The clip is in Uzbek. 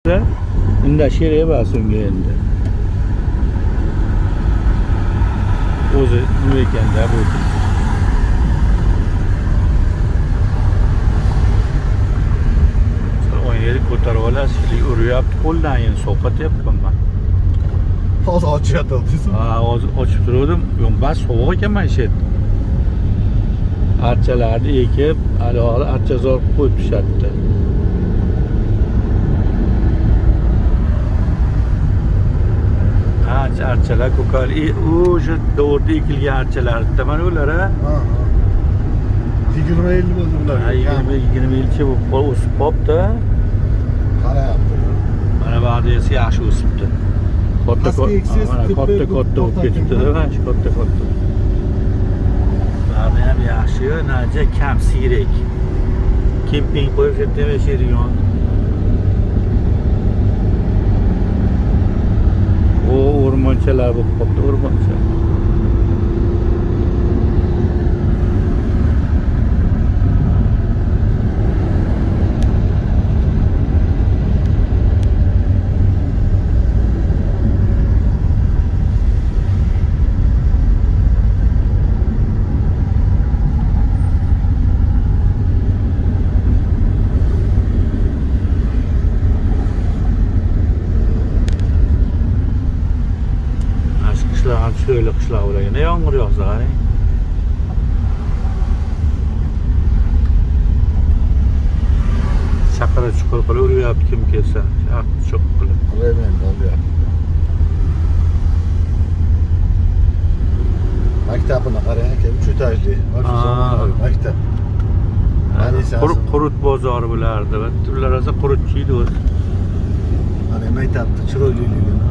bo'lsa, unda she'r emas unga endi. O'zi nima ekanda bu? O'yinga ko'tarib olasiz, uryapti qo'ldan endi sovqatyapman men. Hozir ochyapti. Ha, hozir ochib turdim. Yo'q, bas sovuq ekan mana shu. Archalarni ekib, hali archazor qo'yib tushadi. Archalar ko'kal, o'sha davrda ekilgan archalardan mana ular ha. 20 yil bo'ldi ular. 20 yilcha bu o'sib qopti. Qarayapti. Mana ba'disi yaxshi o'sibdi. Katta bo'lib ketibdi-da, mana shu katta. Ba'zi ham yaxshi, naja kam siyrak. Kemping qo'yib ketdim yashaydigan. O o'rmonchalar bo'lib qopti, o'rmoncha. Şöyle kışla oraya ne yağmur yağsa hani. Şakara çukur kılı oraya kim kelse. Çok kılı. Hemen oluyor. Maktabına qarayın, uchutajli. Maktab. Qurut bozori bo'lardi. Ular esa qurutchi edi o'zi. Mana maktabni chiroyliligini